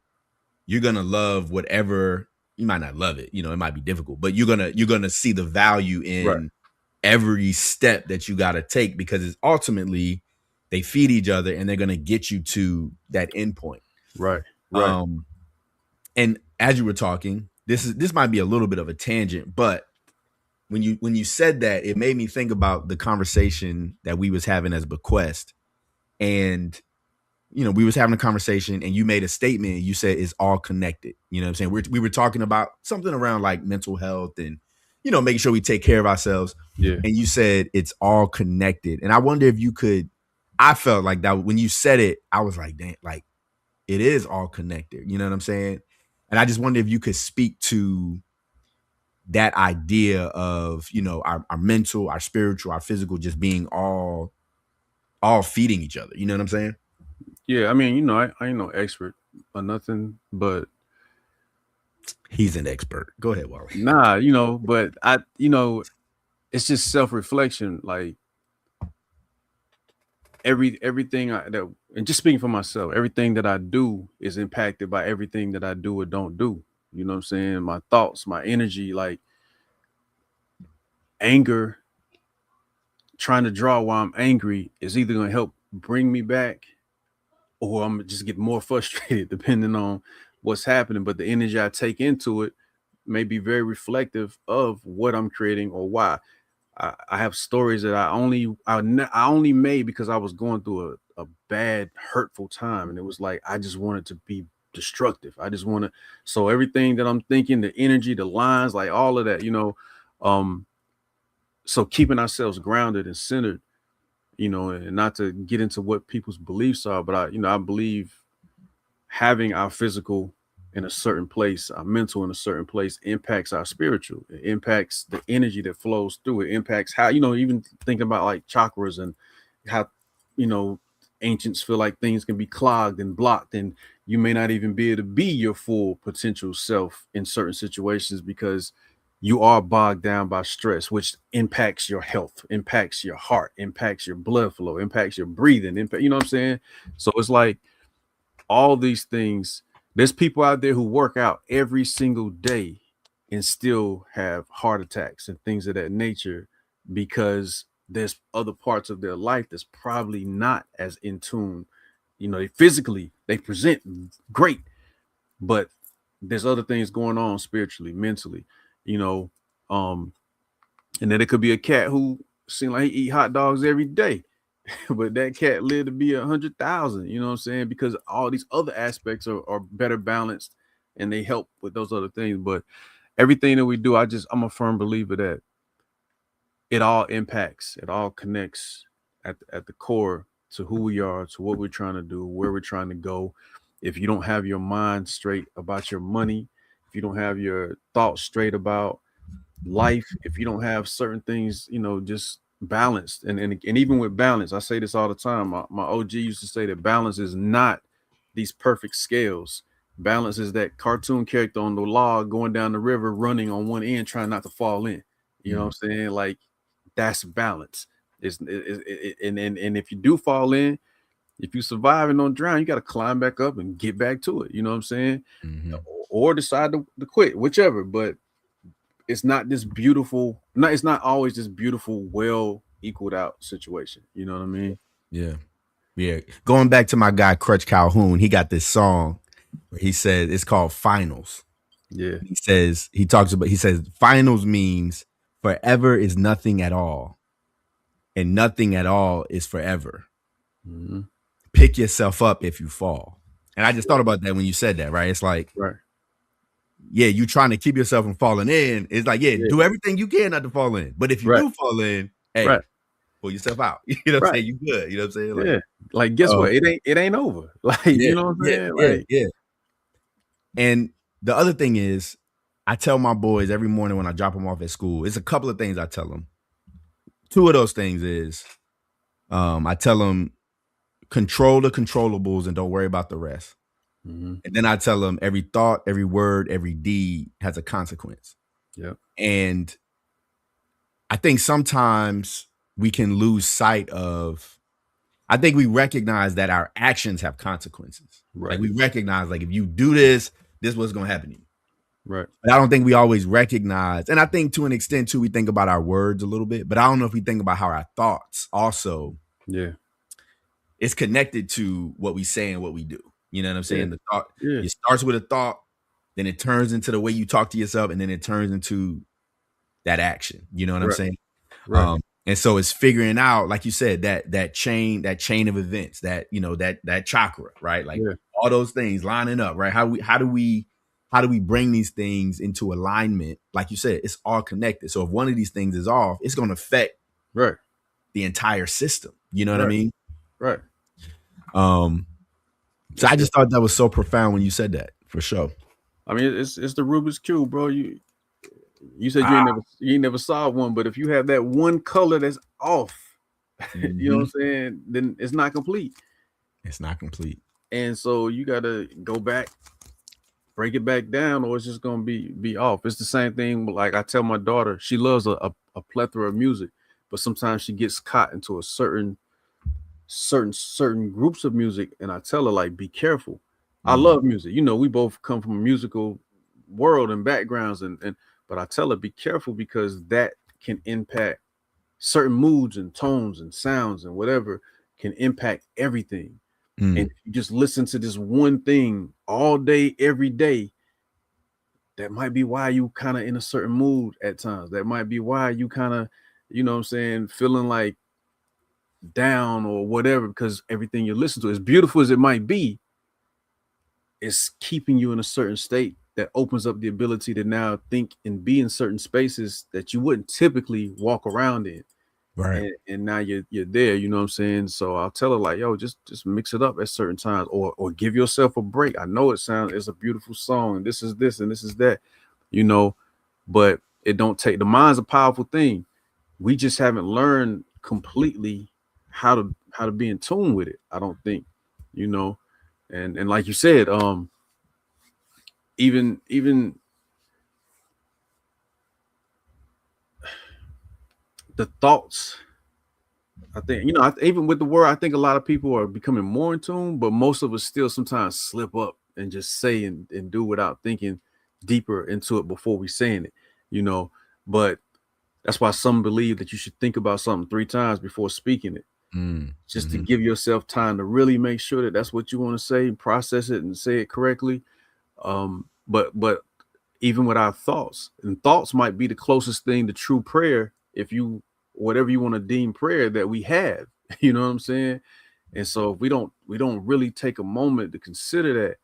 you're going to love whatever. You might not love it, you know, it might be difficult, but you're going to see the value in every step that you got to take, because it's ultimately they feed each other and they're going to get you to that end point.
Right.
And as you were talking, this might be a little bit of a tangent, but when you said that, it made me think about the conversation that we was having as Bequest. And you know, we was having a conversation and you made a statement. You said it's all connected. You know what I'm saying? We were talking about something around like mental health and, you know, making sure we take care of ourselves.
Yeah.
And you said it's all connected. And I wonder if you could, I felt like that when you said it, I was like, damn, like it is all connected. You know what I'm saying? And I just wonder if you could speak to that idea of, you know, our mental, our spiritual, our physical, just being all feeding each other. You know what I'm saying?
Yeah, I mean, you know, I ain't no expert or nothing, but
he's an expert. Go ahead, Wally.
Nah, you know, but you know, it's just self-reflection. Like everything and just speaking for myself, everything that I do is impacted by everything that I do or don't do. You know what I'm saying? My thoughts, my energy, like anger, trying to draw while I'm angry is either going to help bring me back, or I'm just get more frustrated depending on what's happening. But the energy I take into it may be very reflective of what I'm creating or why. I have stories that I only made because I was going through a bad, hurtful time. And it was like, I just wanted to be destructive. I just want to, so everything that I'm thinking, the energy, the lines, like all of that, you know, so keeping ourselves grounded and centered, you know, and not to get into what people's beliefs are, but I believe having our physical in a certain place, our mental in a certain place impacts our spiritual. It impacts the energy that flows through. It impacts how, you know, even thinking about like chakras and how, you know, ancients feel like things can be clogged and blocked, and you may not even be able to be your full potential self in certain situations because you are bogged down by stress, which impacts your health, impacts your heart, impacts your blood flow, impacts your breathing, you know what I'm saying? So it's like all these things. There's people out there who work out every single day and still have heart attacks and things of that nature because there's other parts of their life that's probably not as in tune. You know, they present great, but there's other things going on spiritually, mentally, you know. And then it could be a cat who seems like he eat hot dogs every day, but that cat lived to be 100,000, you know what I'm saying? Because all these other aspects are better balanced and they help with those other things. But everything that we do, I'm a firm believer that it all impacts, it all connects at the core to who we are, to what we're trying to do, where we're trying to go. If you don't have your mind straight about your money, if you don't have your thoughts straight about life, if you don't have certain things, you know, just balanced, and even with balance, I say this all the time. My OG used to say that balance is not these perfect scales. Balance is that cartoon character on the log going down the river, running on one end, trying not to fall in. You know what I'm saying? Like, that's balance. And if you do fall in, if you survive and don't drown, you got to climb back up and get back to it. You know what I'm saying? Or decide to quit, whichever. But it's not this beautiful. No, it's not always this beautiful, well equaled out situation. You know what I mean?
Yeah. Yeah. Going back to my guy Crutch Calhoun, he got this song where he said it's called Finals.
Yeah.
He says finals means forever is nothing at all. And nothing at all is forever. Pick yourself up if you fall. And I just thought about that when you said that, right? It's like, yeah, you trying to keep yourself from falling in. It's like, do everything you can not to fall in. But if you do fall in, hey, pull yourself out. You know what I'm saying? You good. You know what I'm saying? Like,
like guess what? It ain't over. Like, you know what I'm saying?
Yeah. And the other thing is, I tell my boys every morning when I drop them off at school, it's a couple of things I tell them. Two of those things is, I tell them, control the controllables and don't worry about the rest. And then I tell them every thought, every word, every deed has a consequence.
Yeah.
And I think sometimes we can lose sight of, I think we recognize that our actions have consequences.
Right.
Like we recognize, like, if you do this, this is what's going to happen to you.
Right.
But I don't think we always recognize, and I think to an extent too, we think about our words a little bit, but I don't know if we think about how our thoughts also, it's connected to what we say and what we do. You know what I'm saying? The thought, it starts with a thought, then it turns into the way you talk to yourself, and then it turns into that action. You know what I'm saying?
Right.
And so it's figuring out, like you said, that chain of events, that, you know, that chakra, right? Like all those things lining up, right? How do we bring these things into alignment? Like you said, it's all connected. So if one of these things is off, it's going to affect the entire system. You know what I mean?
Right.
So I just thought that was so profound when you said that, for sure.
I mean, it's the Rubik's Cube, bro. You said you ain't never saw one, but if you have that one color that's off, you know what I'm saying, then it's not complete.
It's not complete.
And so you got to go back, break it back down, or it's just gonna be off. It's the same thing. Like I tell my daughter, she loves a plethora of music, but sometimes she gets caught into a certain groups of music, and I tell her, like, be careful. I love music. You know, we both come from a musical world and backgrounds, but I tell her, be careful, because that can impact certain moods and tones and sounds and whatever, can impact everything. And if you just listen to this one thing all day, every day, that might be why you kind of in a certain mood at times. That might be why you kind of, you know what I'm saying, feeling like down or whatever, because everything you listen to, as beautiful as it might be, it's keeping you in a certain state that opens up the ability to now think and be in certain spaces that you wouldn't typically walk around in.
Right.
And now you're there, you know what I'm saying? So I'll tell her, like, yo, just mix it up at certain times, or give yourself a break. I know it's a beautiful song, and this is this and this is that, you know, but it don't take, the mind's a powerful thing. We just haven't learned completely how to be in tune with it, I don't think, you know. And like you said, even the thoughts, I think, you know, even with the word, I think a lot of people are becoming more in tune, but most of us still sometimes slip up and just say and do without thinking deeper into it before we saying it, you know. But that's why some believe that you should think about something 3 times before speaking it, just to give yourself time to really make sure that that's what you want to say, process it, and say it correctly. But even with our thoughts, and thoughts might be the closest thing to true prayer, if you, whatever you want to deem prayer, that we have, you know what I'm saying? And so if we don't really take a moment to consider that,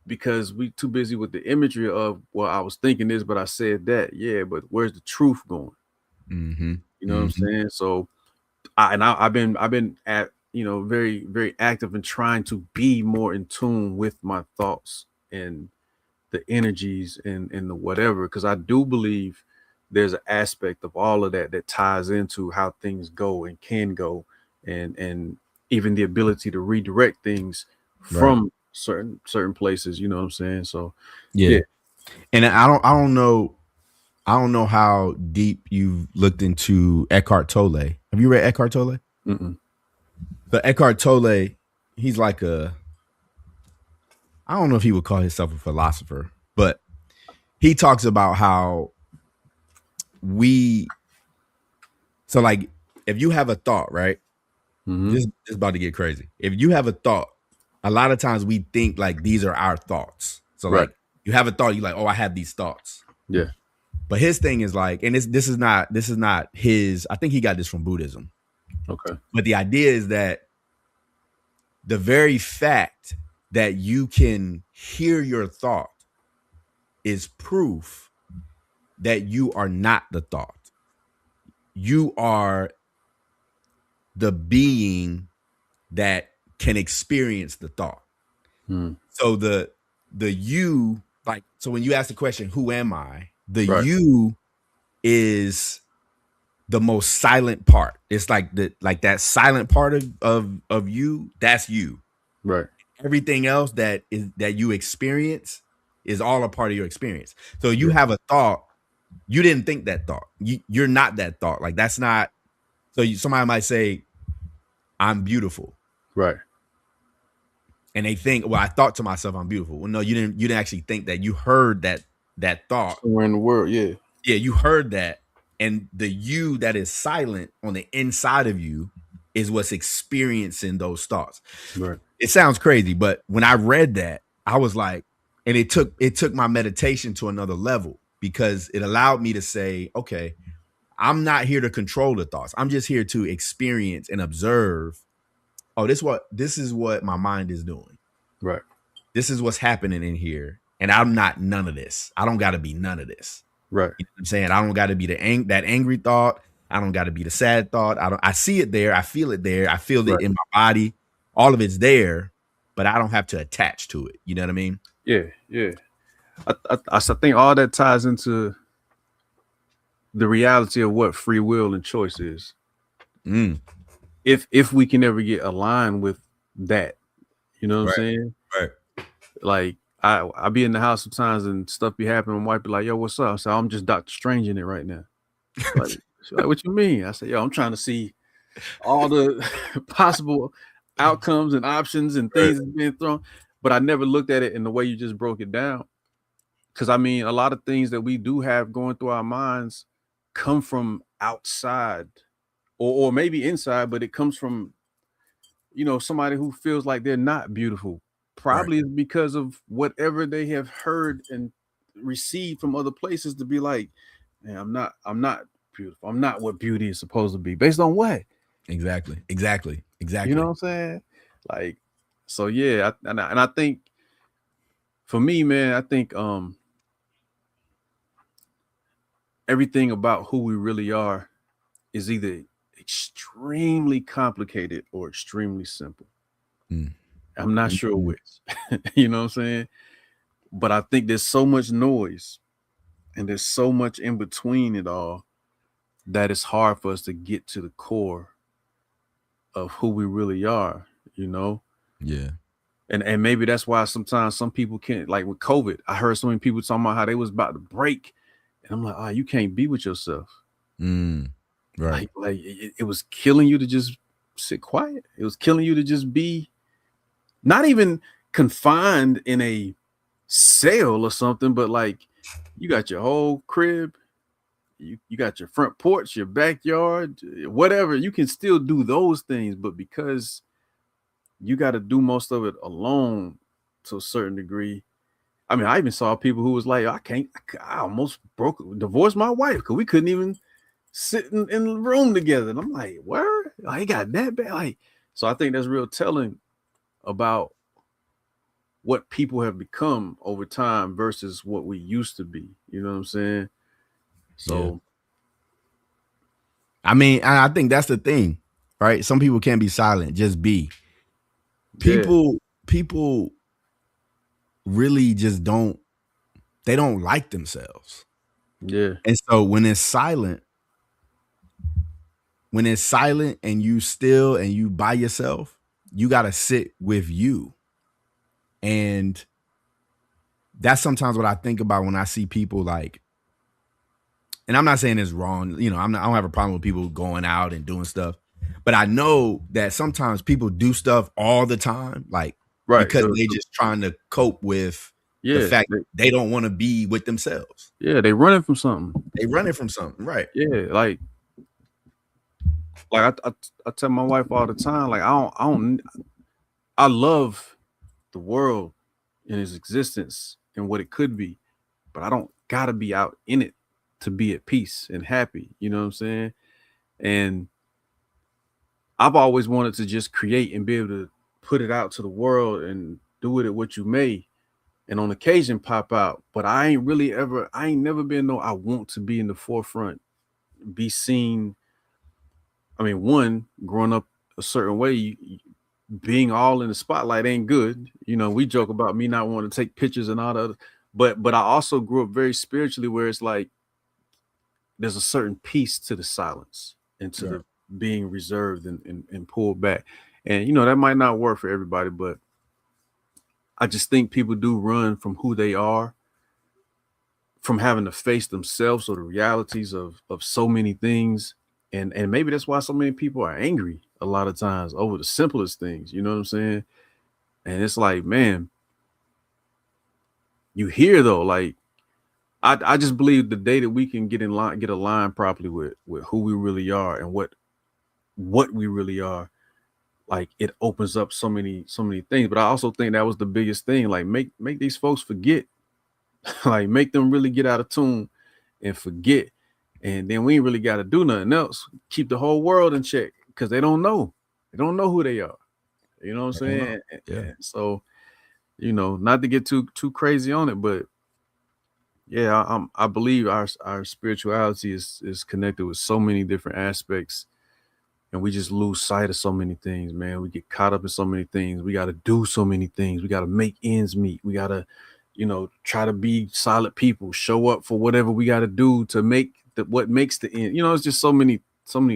because we too busy with the imagery of, well, I was thinking this, but I said that. Yeah, but where's the truth going? You know what I'm saying? So I've been at, you know, very, very active in trying to be more in tune with my thoughts and the energies and the whatever, because I do believe there's an aspect of all of that ties into how things go and can go, and even the ability to redirect things from certain places. You know what I'm saying? So
Yeah. And I don't know how deep you've looked into Eckhart Tolle. Have you read Eckhart Tolle?
Mm-mm.
So Eckhart Tolle, he's like I don't know if he would call himself a philosopher, but he talks about how so like if you have a thought, right?
Mm-hmm.
This is about to get crazy. If you have a thought, a lot of times we think like these are our thoughts. So
Right.
like you have a thought, you're like, oh, I have these thoughts.
Yeah.
But his thing is like, and this is not his, I think he got this from Buddhism.
Okay.
But the idea is that the very fact that you can hear your thought is proof that you are not the thought. You are the being that can experience the thought. So the you, like, so when you ask the question, who am I? The
Right.
you is the most silent part. It's like that silent part of you, that's you.
Right.
Everything else that you experience is all a part of your experience. So you have a thought, you didn't think that thought. You're not that thought. Like that's not. So somebody might say, I'm beautiful.
Right.
And they think, well, I thought to myself, I'm beautiful. Well, no, you didn't actually think that. You heard that thought.
Somewhere in the world, yeah.
Yeah, you heard that. And the you that is silent on the inside of you is what's experiencing those thoughts.
Right.
It sounds crazy, but when I read that, I was like, and it took my meditation to another level because it allowed me to say, okay, I'm not here to control the thoughts. I'm just here to experience and observe. Oh, this is what my mind is doing.
Right.
This is what's happening in here. And I'm not none of this. I don't got to be none of this.
Right.
You know what I'm saying? I don't got to be that angry thought. I don't got to be the sad thought. I see it there. I feel it there. I feel it in my body. All of it's there, but I don't have to attach to it. You know what I mean?
Yeah. Yeah. I think all that ties into the reality of what free will and choice is. If we can ever get aligned with that, you know what I'm saying?
Right.
Like I be in the house sometimes and stuff be happening. My wife be like, "Yo, what's up?" I say, "I'm just Dr. Strange in it right now." Like, what you mean? I say, "Yo, I'm trying to see all the possible outcomes and options and things that's being thrown," but I never looked at it in the way you just broke it down. Because I mean, a lot of things that we do have going through our minds come from outside, or maybe inside, but it comes from, you know, somebody who feels like they're not beautiful. Probably is because of whatever they have heard and received from other places to be like, man, I'm not beautiful. I'm not what beauty is supposed to be. Based on what?
Exactly.
You know what I'm saying? Like, so yeah, and I think for me, man, I think everything about who we really are is either extremely complicated or extremely simple. I'm not sure which. You know what I'm saying? But I think there's so much noise and there's so much in between it all that it's hard for us to get to the core of who we really are, you know?
Yeah.
And maybe that's why sometimes some people can't, like with COVID, I heard so many people talking about how they was about to break. And I'm like, oh, you can't be with yourself.
Right.
Like it was killing you to just sit quiet. It was killing you to just be not even confined in a cell or something, but like you got your whole crib, you got your front porch, your backyard, whatever. You can still do those things, but because you got to do most of it alone to a certain degree. I mean, I even saw people who was like, I almost divorced my wife because we couldn't even sit in the room together. And I'm like, where? I got that bad. Like, so I think that's real telling about what people have become over time versus what we used to be. You know what I'm saying? So,
I mean, I think that's the thing, right? Some people can't be silent, just be. People really just don't like themselves.
Yeah.
And so when it's silent and you still and you by yourself, you got to sit with you. And that's sometimes what I think about when I see people like, and I'm not saying it's wrong, you know, I don't have a problem with people going out and doing stuff, but I know that sometimes people do stuff all the time, like because they just trying to cope with the fact they don't want to be with themselves.
Yeah, they running from something.
Right?
Yeah, like I tell my wife all the time, like I love the world and its existence and what it could be, but I don't gotta be out in it to be at peace and happy. You know what I'm saying? And I've always wanted to just create and be able to put it out to the world and do it at what you may, and on occasion pop out. But I ain't never been I want to be in the forefront, be seen. I mean, one, growing up a certain way, being all in the spotlight ain't good. You know, we joke about me not wanting to take pictures and all that, but I also grew up very spiritually, where it's like there's a certain peace to the silence and to the being reserved and pulled back. And you know, that might not work for everybody, but I just think people do run from who they are, from having to face themselves or the realities of so many things. And maybe that's why so many people are angry a lot of times over the simplest things. You know what I'm saying? And it's like, man, you hear though, like I just believe the day that we can get aligned properly with who we really are and what we really are, like it opens up so many things. But I also think that was the biggest thing, like make these folks forget, like make them really get out of tune and forget. And then we ain't really got to do nothing else. Keep the whole world in check, because they don't know who they are. You know what I'm saying?
Yeah.
So, you know, not to get too crazy on it, but yeah, I believe our spirituality is connected with so many different aspects, and we just lose sight of so many things, man. We get caught up in so many things. We got to do so many things. We got to make ends meet. We got to, you know, try to be solid people, show up for whatever we got to do to make what makes the end. You know, it's just so many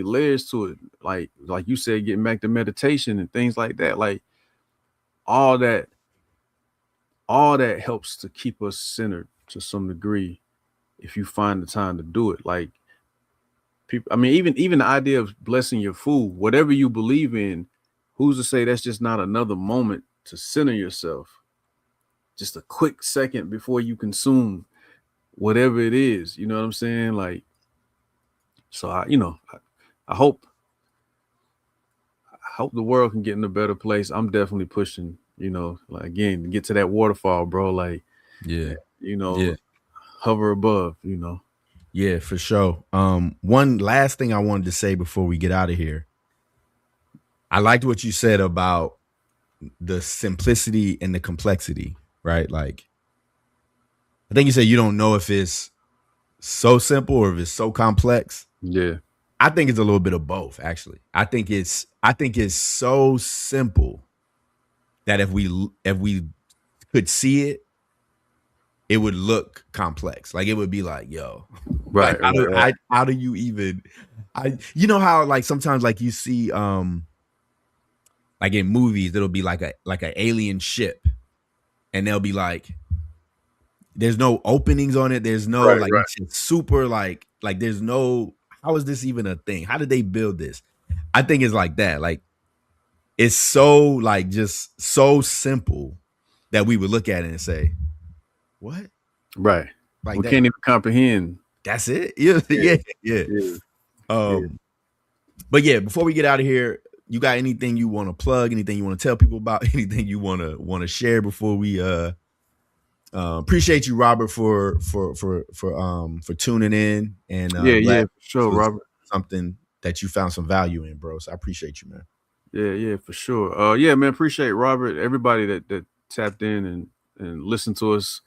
layers to it. Like you said, getting back to meditation and things like that. Like all that helps to keep us centered to some degree if you find the time to do it. Like people, I mean, even the idea of blessing your food, whatever you believe in, who's to say that's just not another moment to center yourself? Just a quick second before you consume whatever it is, you know what I'm saying? Like, so I hope the world can get in a better place. I'm definitely pushing, you know, like again, to get to that waterfall, bro. Like, hover above, you know.
Yeah, for sure. One last thing I wanted to say before we get out of here. I liked what you said about the simplicity and the complexity, right? Like, I think you said you don't know if it's so simple or if it's so complex.
Yeah.
I think it's a little bit of both, actually. I think it's so simple that if we could see it, it would look complex. Like it would be like, yo,
right.
Like, how do you even? You know how like sometimes like you see like in movies it'll be like an alien ship, and they'll be like, there's no openings on it. There's no it's super like there's no. How is this even a thing? How did they build this? I think it's like that. Like it's so like just so simple that we would look at it and say, what?
Right.
Like
we can't even comprehend.
That's it. Yeah. But yeah, before we get out of here, you got anything you want to plug? Anything you want to tell people about? Anything you want to share before we appreciate you, Robert, for tuning in and
for sure, Robert.
Something that you found some value in, bro. So I appreciate you, man.
Yeah, for sure. Yeah, man, appreciate Robert. Everybody that tapped in and listened to us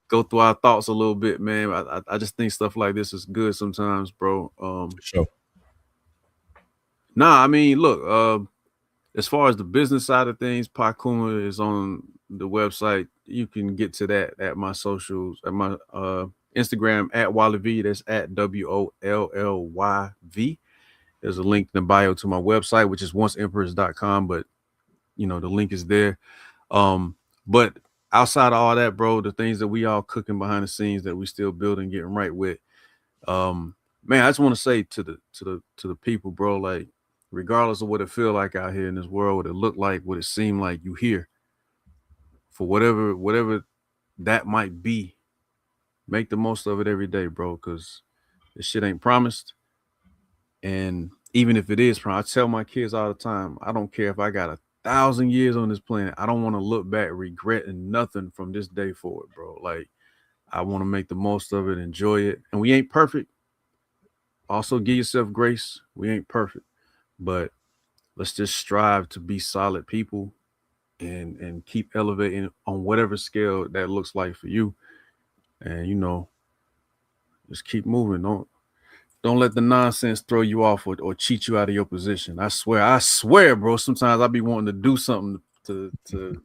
go through our thoughts a little bit, man. I just think stuff like this is good sometimes, bro.
For sure.
Nah, I mean, look, as far as the business side of things, Pakuma is on the website. You can get to that at my socials, at my Instagram at Wolly V. That's at WOLLYV. There's a link in the bio to my website, which is onceemperors.com, but you know, the link is there. But outside of all that, bro, the things that we all cooking behind the scenes that we still building, getting right with. Man, I just want to say to the people, bro, like, regardless of what it feel like out here in this world, what it look like, what it seem like, you here for whatever that might be. Make the most of it every day, bro, because this shit ain't promised. And even if it is promised, I tell my kids all the time, I don't care if I got 1,000 years on this planet. I don't want to look back regretting nothing from this day forward, bro. Like, I want to make the most of it, enjoy it. And we ain't perfect. Also, give yourself grace. We ain't perfect, but let's just strive to be solid people and keep elevating on whatever scale that looks like for you. And just keep moving. Don't let the nonsense throw you off or cheat you out of your position. I swear, bro. Sometimes I be wanting to do something to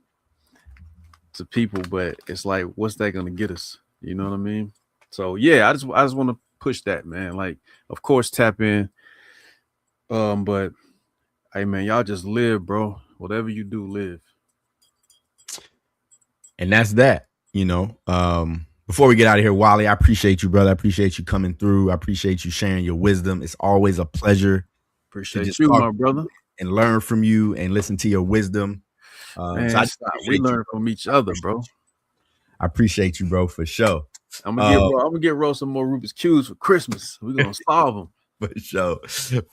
people, but it's like, what's that gonna get us? You know what I mean? So yeah, I just want to push that, man. Like, of course, tap in. But hey, man, y'all just live, bro. Whatever you do, live.
And that's that. Before we get out of here, Wolly, I appreciate you, brother. I appreciate you coming through. I appreciate you sharing your wisdom. It's always a pleasure.
Appreciate you, my brother,
and learn from you and listen to your wisdom.
Man, we learn from each other, bro.
I appreciate you, bro, for sure.
I'm gonna get Ro some more Rubik's Cubes for Christmas. We're gonna solve them.
For sure.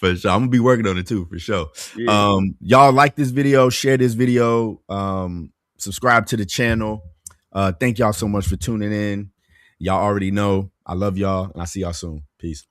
I'm gonna be working on it too, for sure. Yeah. Y'all like this video, share this video, subscribe to the channel. Thank y'all so much for tuning in. Y'all already know I love y'all, and I'll see y'all soon. Peace.